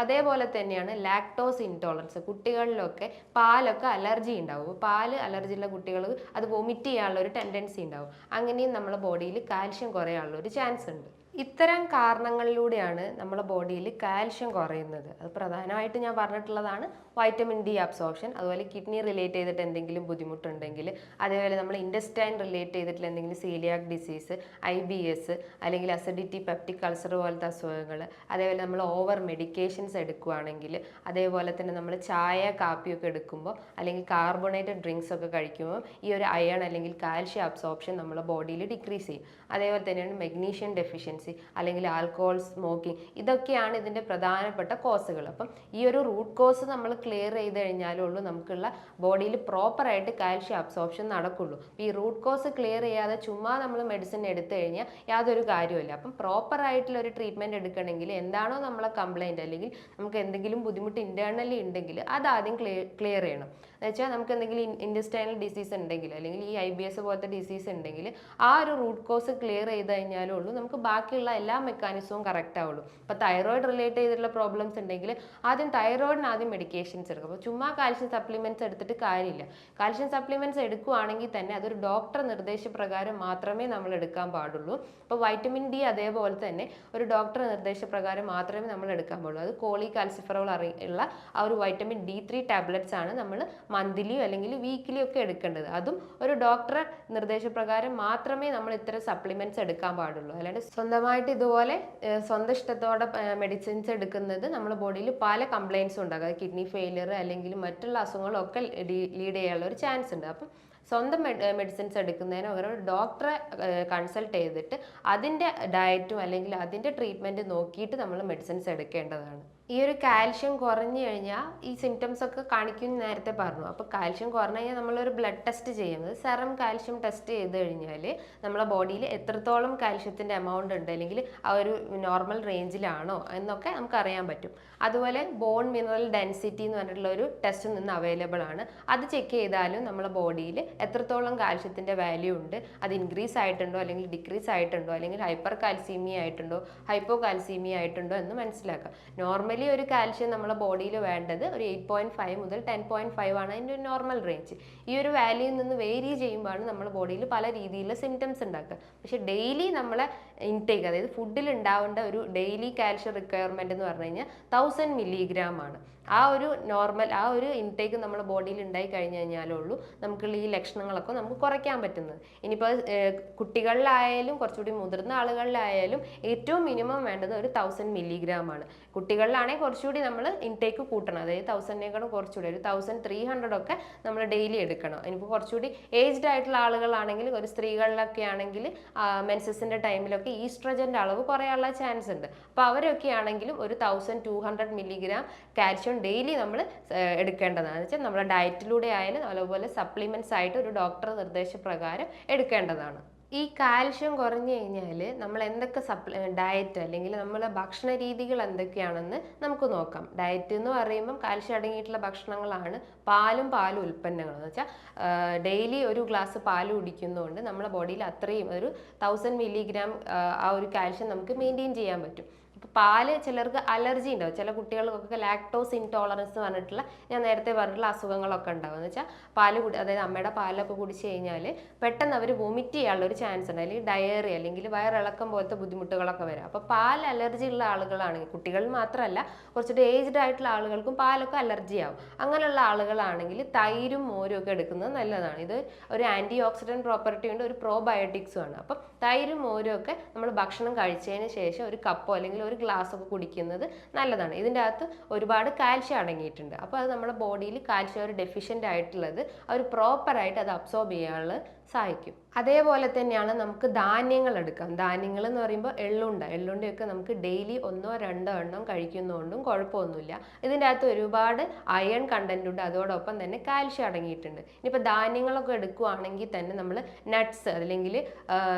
അതേപോലെ തന്നെയാണ് ലാക്ടോസ് ഇൻടോളറൻസ്. കുട്ടികളിലൊക്കെ പാലൊക്കെ അലർജി ഉണ്ടാവും. പാല് അലർജി ഉള്ള കുട്ടികൾ അത് വൊമിറ്റ് ചെയ്യാനുള്ള ഒരു ടെൻഡൻസി ഉണ്ടാവും. അങ്ങനെയും നമ്മുടെ ബോഡിയിൽ കാൽഷ്യം കുറയാനുള്ള ഒരു ചാൻസ് ഉണ്ട്. ഇത്തരം കാരണങ്ങളിലൂടെയാണ് നമ്മുടെ ബോഡിയിൽ കാൽഷ്യം കുറയുന്നത്. അത് പ്രധാനമായിട്ട് ഞാൻ പറഞ്ഞിട്ടുള്ളതാണ് വൈറ്റമിൻ ഡി അബ്സോർപ്ഷൻ, അതുപോലെ കിഡ്നി റിലേറ്റ് ചെയ്തിട്ട് എന്തെങ്കിലും ബുദ്ധിമുട്ടുണ്ടെങ്കിൽ, അതേപോലെ നമ്മൾ ഇൻഡസ്റ്റൈൻ റിലേറ്റ് ചെയ്തിട്ടുള്ള എന്തെങ്കിലും സീലിയാക് ഡിസീസ്, IBS അല്ലെങ്കിൽ അസിഡിറ്റി, പെപ്റ്റിക് അൾസർ പോലത്തെ അസുഖങ്ങൾ, അതേപോലെ നമ്മൾ ഓവർ മെഡിക്കേഷൻസ് എടുക്കുകയാണെങ്കിൽ, അതേപോലെ തന്നെ നമ്മൾ ചായ കാപ്പിയൊക്കെ എടുക്കുമ്പോൾ അല്ലെങ്കിൽ കാർബണേറ്റഡ് ഡ്രിങ്ക്സ് ഒക്കെ കഴിക്കുമ്പോൾ ഈ ഒരു അയൺ അല്ലെങ്കിൽ കാൽഷ്യം അബ്സോർപ്ഷൻ നമ്മുടെ ബോഡിയിൽ ഡിക്രീസ് ചെയ്യും. അതേപോലെ തന്നെയാണ് മെഗ്നീഷ്യം ഡെഫിഷ്യൻസി അല്ലെങ്കിൽ ആൽക്കഹോൾ, സ്മോക്കിംഗ്, ഇതൊക്കെയാണ് ഇതിൻ്റെ പ്രധാനപ്പെട്ട കോസുകൾ. അപ്പം ഈ ഒരു റൂട്ട് കോസ് നമ്മൾ ക്ലിയർ ചെയ്ത് കഴിഞ്ഞാലുള്ളൂ നമുക്കുള്ള ബോഡിയിൽ പ്രോപ്പറായിട്ട് കാൽഷ്യം അബ്സോർപ്ഷൻ നടക്കുള്ളൂ. ഈ റൂട്ട് കോസ് ക്ലിയർ ചെയ്യാതെ ചുമ്മാ നമ്മൾ മെഡിസിൻ എടുത്തു കഴിഞ്ഞാൽ യാതൊരു കാര്യമില്ല. അപ്പം പ്രോപ്പറായിട്ടുള്ള ഒരു ട്രീറ്റ്മെൻറ്റ് എടുക്കണമെങ്കിൽ എന്താണോ നമ്മളെ കംപ്ലൈൻറ്റ് അല്ലെങ്കിൽ നമുക്ക് എന്തെങ്കിലും ബുദ്ധിമുട്ട് ഇൻറ്റേർണലി ഉണ്ടെങ്കിൽ അതാദ്യം ക്ലിയർ ചെയ്യണം. എന്ന് വെച്ചാൽ നമുക്ക് എന്തെങ്കിലും ഇൻഡസ്റ്റൈനൽ ഡിസീസ് ഉണ്ടെങ്കിൽ അല്ലെങ്കിൽ ഈ IBS പോലത്തെ ഡിസീസ് ഉണ്ടെങ്കിൽ ആ ഒരു റൂട്ട് കോസ് ക്ലിയർ ചെയ്ത് കഴിഞ്ഞാലേ ഉള്ളൂ നമുക്ക് ബാക്കിയുള്ള എല്ലാ മെക്കാനിസവും കറക്റ്റ് ആവുള്ളൂ. ഇപ്പോൾ തൈറോയിഡ് റിലേറ്റ് ചെയ്തിട്ടുള്ള പ്രോബ്ലംസ് ഉണ്ടെങ്കിൽ ആദ്യം തൈറോയിഡിന് ആദ്യം മെഡിക്കേഷൻസ് എടുക്കും. അപ്പോൾ ചുമ്മാ കാൽഷ്യം സപ്ലിമെൻറ്റ്സ് എടുത്തിട്ട് കാര്യമില്ല. കാൽഷ്യം സപ്ലിമെൻറ്റ്സ് എടുക്കുകയാണെങ്കിൽ തന്നെ അതൊരു ഡോക്ടർ നിർദ്ദേശപ്രകാരം മാത്രമേ നമ്മൾ എടുക്കാൻ പാടുള്ളൂ. ഇപ്പോൾ വൈറ്റമിൻ ഡി അതേപോലെ തന്നെ ഒരു ഡോക്ടർ നിർദ്ദേശപ്രകാരം മാത്രമേ നമ്മൾ എടുക്കാൻ പാടുള്ളൂ. അത് കോളികാൽസിഫറോൾ ഉള്ള ആ ഒരു വൈറ്റമിൻ D3 ടാബ്ലറ്റ്സ് ആണ് നമ്മൾ മന്ത്ലിയോ അല്ലെങ്കിൽ വീക്കിലിയോ ഒക്കെ എടുക്കേണ്ടത്. അതും ഒരു ഡോക്ടറെ നിർദ്ദേശപ്രകാരം മാത്രമേ നമ്മൾ ഇത്തരം സപ്ലിമെന്റ്സ് എടുക്കാൻ പാടുള്ളൂ. അല്ലാണ്ട് സ്വന്തമായിട്ട് ഇതുപോലെ സ്വന്തം ഇഷ്ടത്തോടെ മെഡിസിൻസ് എടുക്കുന്നത് നമ്മുടെ ബോഡിയിൽ പല കംപ്ലയിൻസും ഉണ്ടാകും. കിഡ്നി ഫെയിലിയർ അല്ലെങ്കിൽ മറ്റുള്ള അസുഖങ്ങളൊക്കെ ലീഡ് ചെയ്യാനുള്ള ഒരു ചാൻസ് ഉണ്ട്. അപ്പം സ്വന്തം മെഡിസിൻസ് എടുക്കുന്നതിന് ഒരു ഡോക്ടറെ കൺസൾട്ട് ചെയ്തിട്ട് അതിൻ്റെ ഡയറ്റും അല്ലെങ്കിൽ അതിൻ്റെ ട്രീറ്റ്മെൻറ്റ് നോക്കിയിട്ട് നമ്മൾ മെഡിസിൻസ് എടുക്കേണ്ടതാണ്. ഈ ഒരു കാൽഷ്യം കുറഞ്ഞു കഴിഞ്ഞാൽ ഈ സിംറ്റംസ് ഒക്കെ കാണിക്കും നേരത്തെ പറഞ്ഞു. അപ്പോൾ കാൽഷ്യം കുറഞ്ഞു കഴിഞ്ഞാൽ നമ്മളൊരു ബ്ലഡ് ടെസ്റ്റ് ചെയ്യുന്നത് സെറം കാൽഷ്യം ടെസ്റ്റ് ചെയ്ത് കഴിഞ്ഞാൽ നമ്മളെ ബോഡിയിൽ എത്രത്തോളം കാൽഷ്യത്തിൻ്റെ എമൗണ്ട് ഉണ്ട് അല്ലെങ്കിൽ ആ ഒരു നോർമൽ റേഞ്ചിലാണോ എന്നൊക്കെ നമുക്ക് അറിയാൻ പറ്റും. അതുപോലെ ബോൺ മിനറൽ ഡെൻസിറ്റി എന്ന് പറഞ്ഞിട്ടുള്ള ഒരു ടെസ്റ്റ് നിന്ന് അവൈലബിൾ ആണ്. അത് ചെക്ക് ചെയ്താലും നമ്മളെ ബോഡിയിൽ എത്രത്തോളം കാൽഷ്യത്തിൻ്റെ വാല്യൂ ഉണ്ട്, അത് ഇൻക്രീസ് ആയിട്ടുണ്ടോ അല്ലെങ്കിൽ ഡിക്രീസ് ആയിട്ടുണ്ടോ അല്ലെങ്കിൽ ഹൈപ്പർ കാൽസ്യമീയ ആയിട്ടുണ്ടോ ഹൈപ്പോ കാൽസ്യമീയ ആയിട്ടുണ്ടോ എന്ന് മനസ്സിലാക്കാം. നോർമലി ഒരു കാൽഷ്യം നമ്മുടെ ബോഡിയിൽ വേണ്ടത് ഒരു 8.5 മുതൽ 10.5 ആണ് അതിൻ്റെ ഒരു നോർമൽ റേഞ്ച്. ഈ ഒരു വാല്യൂയിൽ നിന്ന് വേരി ചെയ്യുമ്പോഴാണ് നമ്മുടെ ബോഡിയിൽ പല രീതിയിലുള്ള സിംറ്റംസ് ഉണ്ടാക്കുക. പക്ഷേ ഡെയിലി നമ്മളെ ഇൻടേക്ക്, അതായത് ഫുഡിൽ ഉണ്ടാവേണ്ട ഒരു ഡെയിലി കാൽഷ്യം റിക്വയർമെൻറ്റ് എന്ന് പറഞ്ഞു കഴിഞ്ഞാൽ 1000 മില്ലിഗ്രാം ആണ്. ആ ഒരു നോർമൽ ആ ഒരു ഇൻടേക്ക് നമ്മുടെ ബോഡിയിൽ ഉണ്ടായി കഴിഞ്ഞു കഴിഞ്ഞാലുള്ളൂ നമുക്കുള്ള ഈ ലക്ഷണങ്ങളൊക്കെ നമുക്ക് കുറയ്ക്കാൻ പറ്റുന്നത്. ഇനിയിപ്പോൾ കുട്ടികളിലായാലും കുറച്ചുകൂടി മുതിർന്ന ആളുകളിലായാലും ഏറ്റവും മിനിമം വേണ്ടത് ഒരു 1000 മില്ലിഗ്രാം ആണ്. കുട്ടികളിലാണെങ്കിൽ കുറച്ചുകൂടി നമ്മൾ ഇൻടേക്ക് കൂട്ടണം, അതായത് 1000നേക്കാളും കുറച്ചുകൂടി ഒരു 1300 ഒക്കെ നമ്മൾ ഡെയിലി എടുക്കണം. ഇനിയിപ്പോൾ കുറച്ചുകൂടി ഏജ്ഡ് ആയിട്ടുള്ള ആളുകളാണെങ്കിൽ, ഒരു സ്ത്രീകളിലൊക്കെ ആണെങ്കിൽ മെൻസസിൻ്റെ ടൈമിലൊക്കെ ഈസ്ട്രജൻ്റെ അളവ് കുറയാനുള്ള ചാൻസ് ഉണ്ട്. അപ്പോൾ അവരൊക്കെ ആണെങ്കിലും ഒരു 1200 മില്ലിഗ്രാം കാൽഷ്യം ഡെയിലി നമ്മൾ എടുക്കേണ്ടതാണ്. വെച്ചാൽ നമ്മുടെ ഡയറ്റിലൂടെ ആയാലും അതുപോലെ സപ്ലിമെന്റ്സ് ആയിട്ട് ഒരു ഡോക്ടർ നിർദ്ദേശപ്രകാരം എടുക്കേണ്ടതാണ്. ഈ കാൽഷ്യം കുറഞ്ഞു കഴിഞ്ഞാൽ നമ്മൾ എന്തൊക്കെ ഡയറ്റ് അല്ലെങ്കിൽ നമ്മളെ ഭക്ഷണ രീതികൾ എന്തൊക്കെയാണെന്ന് നമുക്ക് നോക്കാം. ഡയറ്റ് എന്ന് പറയുമ്പം കാൽഷ്യം അടങ്ങിയിട്ടുള്ള ഭക്ഷണങ്ങളാണ് പാലും ഉൽപ്പന്നങ്ങളും. എന്ന് വെച്ചാൽ ഡെയിലി ഒരു ഗ്ലാസ് പാൽ കുടിക്കുന്നതുകൊണ്ട് നമ്മുടെ ബോഡിയിൽ അത്രയും ഒരു 1000 മില്ലിഗ്രാം ആ ഒരു കാൽഷ്യം നമുക്ക് മെയിൻറ്റെയിൻ ചെയ്യാൻ പറ്റും. ഇപ്പോൾ പാല് ചിലർക്ക് അലർജി ഉണ്ടാവും, ചില കുട്ടികൾക്കൊക്കെ ലാക്ടോസ് ഇൻടോളറൻസ് എന്ന് പറഞ്ഞിട്ടുള്ള, ഞാൻ നേരത്തെ പറഞ്ഞിട്ടുള്ള അസുഖങ്ങളൊക്കെ ഉണ്ടാവും. എന്ന് വെച്ചാൽ അതായത് അമ്മയുടെ പാലൊക്കെ കുടിച്ച് കഴിഞ്ഞാൽ പെട്ടെന്ന് അവർ വൊമിറ്റ് ചെയ്യാനുള്ള ഒരു ചാൻസ് ഉണ്ട്, അല്ലെങ്കിൽ ഡയറി അല്ലെങ്കിൽ വയറിളക്കം പോലത്തെ ബുദ്ധിമുട്ടുകളൊക്കെ വരാം. അപ്പോൾ പാൽ അലർജി ഉള്ള ആളുകളാണെങ്കിൽ, കുട്ടികളിൽ മാത്രമല്ല കുറച്ചുകൂടി ഏജ്ഡ് ആയിട്ടുള്ള ആളുകൾക്കും പാലൊക്കെ അലർജി ആവും. അങ്ങനെയുള്ള ആളുകളാണെങ്കിൽ തൈരും മോരും ഒക്കെ എടുക്കുന്നത് നല്ലതാണ്. ഇത് ഒരു ആൻറ്റി ഓക്സിഡൻറ്റ് പ്രോപ്പർട്ടി ഉണ്ട്, ഒരു പ്രോബയോട്ടിക്സും ആണ്. അപ്പം തൈരും മോരും ഒക്കെ നമ്മൾ ഭക്ഷണം കഴിച്ചതിന് ശേഷം ഒരു കപ്പോ അല്ലെങ്കിൽ ഒരു ഗ്ലാസ് ഒക്കെ കുടിക്കുന്നത് നല്ലതാണ്. ഇതിൻ്റെ അകത്ത് ഒരുപാട് കാൽഷ്യം അടങ്ങിയിട്ടുണ്ട്. അപ്പോൾ അത് നമ്മുടെ ബോഡിയിൽ കാൽഷ്യം ഒരു ഡെഫിഷ്യൻ്റ് ആയിട്ടുള്ളത് അവർ പ്രോപ്പറായിട്ട് അത് അബ്സോർബ് ചെയ്യാനുള്ള സഹായിക്കും. അതേപോലെ തന്നെയാണ് നമുക്ക് ധാന്യങ്ങൾ എടുക്കാം. ധാന്യങ്ങൾ എന്ന് പറയുമ്പോൾ എള്ളുണ്ടയൊക്കെ നമുക്ക് ഡെയിലി 1-2 എണ്ണം കഴിക്കുന്നതുകൊണ്ടും കുഴപ്പമൊന്നുമില്ല. ഇതിൻ്റെ അകത്ത് ഒരുപാട് അയൺ കണ്ടന്റ് ഉണ്ട്, അതോടൊപ്പം തന്നെ കാൽഷ്യം അടങ്ങിയിട്ടുണ്ട്. ഇനിയിപ്പോൾ ധാന്യങ്ങളൊക്കെ എടുക്കുകയാണെങ്കിൽ തന്നെ നമ്മൾ നട്ട്സ് അല്ലെങ്കിൽ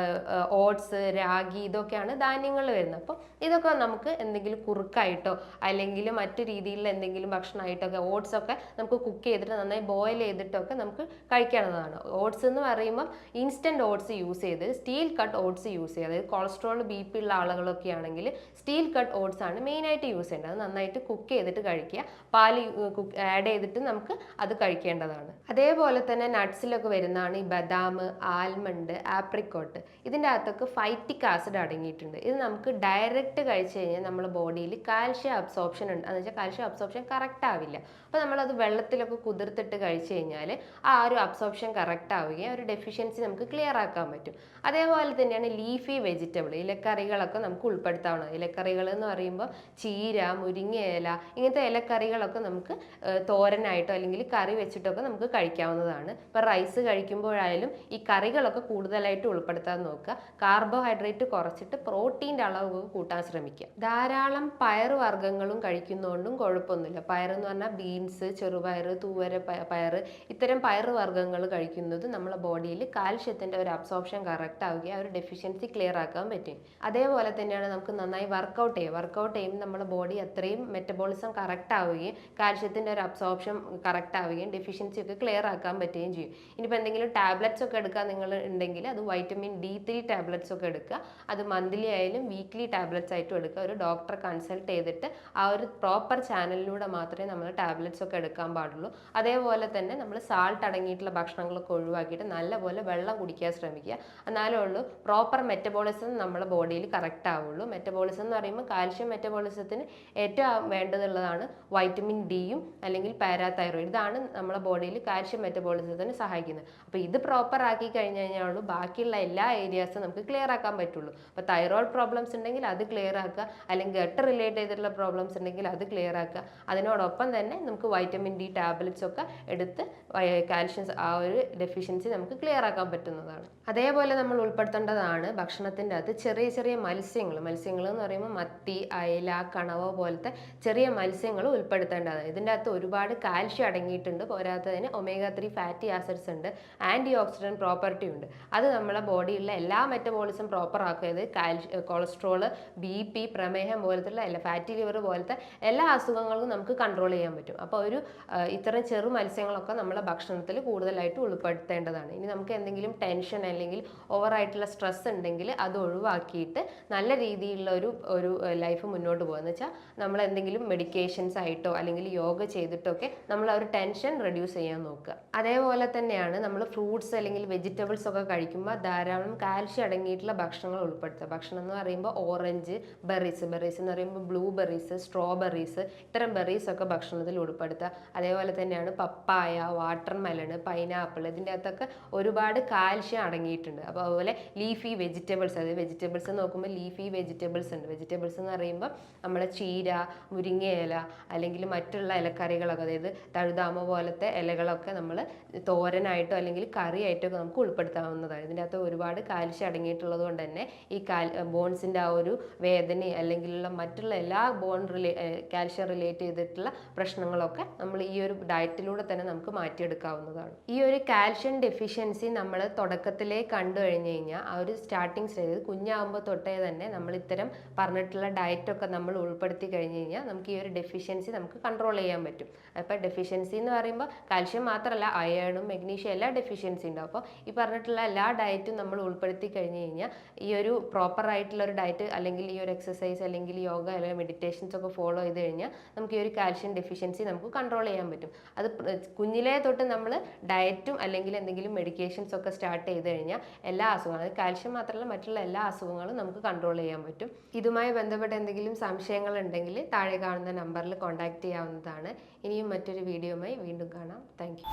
ഓട്സ്, രാഗി, ഇതൊക്കെയാണ് ധാന്യങ്ങൾ വരുന്നത്. അപ്പോൾ ഇതൊക്കെ നമുക്ക് എന്തെങ്കിലും കുറുക്കായിട്ടോ അല്ലെങ്കിൽ മറ്റു രീതിയിലുള്ള എന്തെങ്കിലും ഭക്ഷണമായിട്ടൊക്കെ ഓട്സ് ഒക്കെ നമുക്ക് കുക്ക് ചെയ്തിട്ട് നന്നായി ബോയിൽ ചെയ്തിട്ടൊക്കെ നമുക്ക് കഴിക്കാവുന്നതാണ്. ഓട്സ് എന്ന് പറയുമ്പോൾ ഇൻസ്റ്റന്റ് ഓട്സ് യൂസ് ചെയ്ത് സ്റ്റീൽ കട്ട് ഓട്സ് യൂസ് ചെയ്യുക. അതായത് കൊളസ്ട്രോൾ BP ഉള്ള ആളുകളൊക്കെ ആണെങ്കിൽ സ്റ്റീൽ കട്ട് ഓട്സ് ആണ് മെയിനായിട്ട് യൂസ് ചെയ്യേണ്ടത്. അത് നന്നായിട്ട് കുക്ക് ചെയ്തിട്ട് കഴിക്കുക, പാല് ആഡ് ചെയ്തിട്ട് നമുക്ക് അത് കഴിക്കേണ്ടതാണ്. അതേപോലെ തന്നെ നട്ട്സിലൊക്കെ വരുന്നതാണ് ഈ ബദാം, ആൽമണ്ട്, ആപ്രിക്കോട്ട്. ഇതിൻ്റെ അകത്തൊക്കെ ഫൈറ്റിക് ആസിഡ് അടങ്ങിയിട്ടുണ്ട്. ഇത് നമുക്ക് ഡയറക്റ്റ് കഴിച്ചു കഴിഞ്ഞാൽ നമ്മുടെ ബോഡിയിൽ കാൽഷ്യം അബ്സോർപ്ഷൻ ഉണ്ട്, എന്ന് വെച്ചാൽ കാൽഷ്യം അബ്സോർപ്ഷൻ കറക്റ്റ് ആവില്ല. അപ്പോൾ നമ്മളത് വെള്ളത്തിലൊക്കെ കുതിർത്തിട്ട് കഴിച്ചു കഴിഞ്ഞാൽ ആ ഒരു അബ്സോർപ്ഷൻ കറക്റ്റ് ആവുകയും ഒരു ഡെഫിഷ്യൻസി നമുക്ക് ക്ലിയർ ആക്കാൻ പറ്റും. അതേപോലെ തന്നെയാണ് ലീഫി വെജിറ്റബിൾ, ഇലക്കറികളൊക്കെ നമുക്ക് ഉൾപ്പെടുത്താവുന്നത്. ഇലക്കറികൾ എന്ന് പറയുമ്പോൾ ചീര, മുരിങ്ങയില, ഇങ്ങനത്തെ ഇലക്കറികളൊക്കെ നമുക്ക് തോരനായിട്ടോ അല്ലെങ്കിൽ കറി വെച്ചിട്ടൊക്കെ നമുക്ക് കഴിക്കാവുന്നതാണ്. ഇപ്പോൾ റൈസ് കഴിക്കുമ്പോഴായാലും ഈ കറികളൊക്കെ കൂടുതലായിട്ട് ഉൾപ്പെടുത്താൻ നോക്കുക. കാർബോഹൈഡ്രേറ്റ് കുറച്ചിട്ട് പ്രോട്ടീൻ്റെ അളവ് കൂട്ടാൻ ശ്രമിക്കുക. ധാരാളം പയർ വർഗ്ഗങ്ങളും കഴിക്കുന്നതുകൊണ്ടും കുഴപ്പമൊന്നുമില്ല. പയറെന്ന് പറഞ്ഞാൽ ബീൻസ്, ചെറുപയർ, തൂവര പയർ, ഇത്തരം പയർ വർഗ്ഗങ്ങൾ കഴിക്കുന്നത് നമ്മളെ ബോഡിയിൽ കാൽഷ്യത്തിൻ്റെ ഒരു അബ്സോർപ്ഷൻ കറക്റ്റ് ആവുകയും ആ ഒരു ഡെഫിഷ്യൻസി ക്ലിയർ ആക്കാൻ പറ്റും. അതേപോലെ തന്നെയാണ് നമുക്ക് നന്നായി വർക്കൗട്ട് ചെയ്യുമ്പോൾ നമ്മുടെ ബോഡി അത്രയും മെറ്റബോളിസം കറക്റ്റ് ആവുകയും കാൽഷ്യത്തിൻ്റെ ഒരു അബ്സോർപ്ഷൻ കറക്റ്റ് ആവുകയും ഡെഫിഷ്യൻസി ഒക്കെ ക്ലിയർ ആക്കാൻ പറ്റുകയും ചെയ്യും. ഇനിയിപ്പോൾ എന്തെങ്കിലും ടാബ്ലറ്റ്സ് ഒക്കെ എടുക്കാൻ നിങ്ങൾ ഉണ്ടെങ്കിൽ അത് വൈറ്റമിൻ D3 ടാബ്ലറ്റ്സ് ഒക്കെ എടുക്കുക. അത് മന്ത്ലി ആയാലും വീക്ക്ലി ടാബ്ലറ്റ്സ് ആയിട്ടും എടുക്കുക. ഒരു ഡോക്ടറെ കൺസൾട്ട് ചെയ്തിട്ട് ആ ഒരു പ്രോപ്പർ ചാനലിലൂടെ മാത്രമേ നമ്മൾ ടാബ്ലറ്റ്സ് ഒക്കെ എടുക്കാൻ പാടുള്ളൂ. അതേപോലെ തന്നെ നമ്മൾ സാൾട്ട് അടങ്ങിയിട്ടുള്ള ഭക്ഷണങ്ങളൊക്കെ ഒഴിവാക്കിയിട്ട് നല്ലപോലെ വെള്ളം കുടിക്കാൻ ശ്രമിക്കുക. എന്നാലേ ഉള്ളൂ പ്രോപ്പർ മെറ്റബോളിസം നമ്മുടെ ബോഡിയിൽ കറക്റ്റ് ആവുള്ളൂ. മെറ്റബോളിസം എന്ന് പറയുമ്പോൾ കാൽഷ്യം മെറ്റബോളിസത്തിന് ഏറ്റവും വേണ്ടതുള്ളതാണ് വൈറ്റമിൻ ഡിയും അല്ലെങ്കിൽ പാരാതൈറോയിഡ്. ഇതാണ് നമ്മുടെ ബോഡിയിൽ കാൽഷ്യം മെറ്റബോളിസത്തിന് സഹായിക്കുന്നത്. അപ്പോൾ ഇത് പ്രോപ്പർ ആക്കി കഴിഞ്ഞ് കഴിഞ്ഞാൽ ബാക്കിയുള്ള എല്ലാ ഏരിയാസും നമുക്ക് ക്ലിയർ ആക്കാൻ പറ്റുള്ളൂ. അപ്പോൾ തൈറോയിഡ് പ്രോബ്ലംസ് ഉണ്ടെങ്കിൽ അത് ക്ലിയർ ആക്കുക, അല്ലെങ്കിൽ ഗട്ട് റിലേറ്റ് ചെയ്തിട്ടുള്ള പ്രോബ്ലംസ് ഉണ്ടെങ്കിൽ അത് ക്ലിയർ ആക്കുക. അതിനോടൊപ്പം തന്നെ നമുക്ക് വൈറ്റമിൻ D ടാബ്ലറ്റ്സ് ഒക്കെ എടുത്ത് കാൽഷ്യം ആ ഒരു ഡെഫിഷ്യൻസി നമുക്ക് ക്ലിയർ ആക്കാൻ പറ്റുന്നതാണ്. അതേപോലെ നമ്മൾ ഉൾപ്പെടുത്തേണ്ടതാണ് ഭക്ഷണത്തിൻ്റെ അകത്ത് ചെറിയ ചെറിയ മത്സ്യങ്ങൾ എന്ന് പറയുമ്പോൾ മത്തി, അയല, കണവ പോലത്തെ ചെറിയ മത്സ്യങ്ങൾ ഉൾപ്പെടുത്തേണ്ടതാണ്. ഇതിൻ്റെ അകത്ത് ഒരുപാട് കാൽഷ്യം അടങ്ങിയിട്ടുണ്ട്. പോരാത്തതിന് omega-3 ഫാറ്റി ആസിഡ്സ് ഉണ്ട്, ആൻറ്റി ഓക്സിഡൻറ്റ് പ്രോപ്പർട്ടി ഉണ്ട്. അത് നമ്മളെ ബോഡിയിലുള്ള എല്ലാ മെറ്റബോളിസം പ്രോപ്പർ ആക്കിയത് കൊളസ്ട്രോൾ, BP, പ്രമേഹം പോലത്തുള്ള ഫാറ്റി ലിവർ പോലത്തെ എല്ലാ അസുഖങ്ങളും നമുക്ക് കൺട്രോൾ ചെയ്യാൻ പറ്റും. അപ്പോൾ ഇത്തരം ചെറു മത്സ്യങ്ങളൊക്കെ നമ്മളെ ഭക്ഷണത്തിൽ കൂടുതലായിട്ട് ഉൾപ്പെടുത്തേണ്ടതാണ്. ഇനി നമുക്ക് എന്തെങ്കിലും ടെൻഷൻ അല്ലെങ്കിൽ ഓവറായിട്ടുള്ള സ്ട്രെസ് ഉണ്ടെങ്കിൽ അത് ഒഴിവാക്കിയിട്ട് നല്ല രീതിയിലുള്ള ഒരു ലൈഫ് മുന്നോട്ട് പോകുക. എന്ന് വെച്ചാൽ നമ്മൾ എന്തെങ്കിലും മെഡിക്കേഷൻസ് ആയിട്ടോ അല്ലെങ്കിൽ യോഗ ചെയ്തിട്ടൊക്കെ നമ്മൾ ആ ഒരു ടെൻഷൻ റെഡ്യൂസ് ചെയ്യാൻ നോക്കുക. അതേപോലെ തന്നെയാണ് നമ്മൾ ഫ്രൂട്ട്സ് അല്ലെങ്കിൽ വെജിറ്റബിൾസ് ഒക്കെ കഴിക്കുമ്പോൾ ധാരാളം കാൽഷ്യം അടങ്ങിയിട്ടുള്ള ഭക്ഷണങ്ങൾ ഉൾപ്പെടുത്തുക. ഭക്ഷണം എന്ന് പറയുമ്പോൾ ഓറഞ്ച്, ബെറീസ് എന്ന് പറയുമ്പോൾ ബ്ലൂ ബെറീസ്, സ്ട്രോബെറീസ്, ഇത്തരം ബെറീസ് ഒക്കെ ഭക്ഷണത്തിൽ ഉൾപ്പെടുത്തുക. അതേപോലെ തന്നെയാണ് പപ്പായ, വാട്ടർ മെലൺ, പൈനാപ്പിൾ, ഇതിൻ്റെ അകത്തൊക്കെ ഒരുപാട് കാൽഷ്യം അടങ്ങിയിട്ടുണ്ട്. അപ്പോൾ അതുപോലെ ലീഫി വെജിറ്റബിൾസ്, അതായത് വെജിറ്റബിൾസ് നോക്കുമ്പോൾ ലീഫി വെജിറ്റബിൾസ് ഉണ്ട്. വെജിറ്റബിൾസ് എന്ന് പറയുമ്പോൾ നമ്മളെ ചീര, മുരിങ്ങയില അല്ലെങ്കിൽ മറ്റുള്ള ഇലക്കറികളൊക്കെ, അതായത് തഴുതാമ പോലത്തെ ഇലകളൊക്കെ നമ്മൾ തോരനായിട്ടോ അല്ലെങ്കിൽ കറിയായിട്ടോ ഒക്കെ നമുക്ക് ഉൾപ്പെടുത്താവുന്നതാണ്. ഇതിൻ്റെ അകത്ത് ഒരുപാട് കാൽഷ്യം അടങ്ങിയിട്ടുള്ളത് കൊണ്ട് തന്നെ ഈ ബോൺസിൻ്റെ ആ ഒരു വേദന അല്ലെങ്കിൽ മറ്റുള്ള എല്ലാ കാൽഷ്യം റിലേറ്റ് ചെയ്തിട്ടുള്ള പ്രശ്നങ്ങളൊക്കെ നമ്മൾ ഈ ഒരു ഡയറ്റിലൂടെ തന്നെ നമുക്ക് മാറ്റിയെടുക്കാവുന്നതാണ്. ഈ ഒരു കാൽഷ്യം ഡെഫിഷ്യൻസി നമ്മൾ തുടക്കത്തിലേ കണ്ടു കഴിഞ്ഞ് കഴിഞ്ഞാൽ ആ ഒരു സ്റ്റാർട്ടിങ് സ്റ്റേജ് കുഞ്ഞാകുമ്പോൾ തൊട്ടേ തന്നെ നമ്മൾ ഇത്തരം പറഞ്ഞിട്ടുള്ള ഡയറ്റൊക്കെ നമ്മൾ ഉൾപ്പെടുത്തി കഴിഞ്ഞ് കഴിഞ്ഞാൽ നമുക്ക് ഈ ഒരു ഡെഫിഷ്യൻസി നമുക്ക് കൺട്രോൾ ചെയ്യാൻ പറ്റും. അപ്പോൾ ഡെഫിഷ്യൻസി എന്ന് പറയുമ്പോൾ കാൽഷ്യം മാത്രമല്ല അയണും മെഗ്നീഷ്യം എല്ലാ ഡെഫിഷ്യൻസി ഉണ്ടാവും. അപ്പോൾ ഈ പറഞ്ഞിട്ടുള്ള എല്ലാ ഡയറ്റും നമ്മൾ ഉൾപ്പെടുത്തി കഴിഞ്ഞ് കഴിഞ്ഞാൽ ഈ ഒരു പ്രോപ്പർ ആയിട്ടുള്ള ഒരു ഡയറ്റ് അല്ലെങ്കിൽ ഈ ഒരു എക്സസൈസ് അല്ലെങ്കിൽ യോഗ അല്ലെങ്കിൽ മെഡിറ്റേഷൻസ് ഒക്കെ ഫോളോ ചെയ്ത് കഴിഞ്ഞാൽ നമുക്ക് ഈ ഒരു കാൽഷ്യം ഡെഫിഷ്യൻസി നമുക്ക് കൺട്രോൾ ചെയ്യാൻ പറ്റും. അത് കുഞ്ഞിലേ തൊട്ട് നമ്മൾ ഡയറ്റും അല്ലെങ്കിൽ എന്തെങ്കിലും മെഡിക്കേഷൻസ് ഒക്കെ സ്റ്റാർട്ട് ചെയ്ത് കഴിഞ്ഞാൽ എല്ലാ അസുഖങ്ങളും, അത് കാൽഷ്യം മാത്രമല്ല മറ്റുള്ള എല്ലാ അസുഖങ്ങളും നമുക്ക് കൺട്രോൾ ചെയ്യാൻ പറ്റും. ഇതുമായി ബന്ധപ്പെട്ട എന്തെങ്കിലും സംശയങ്ങൾ ഉണ്ടെങ്കിൽ താഴെ കാണുന്ന നമ്പറിൽ കോൺടാക്ട് ചെയ്യാവുന്നതാണ്. ഇനിയും മറ്റൊരു വീഡിയോയുമായി വീണ്ടും കാണാം. Thank you.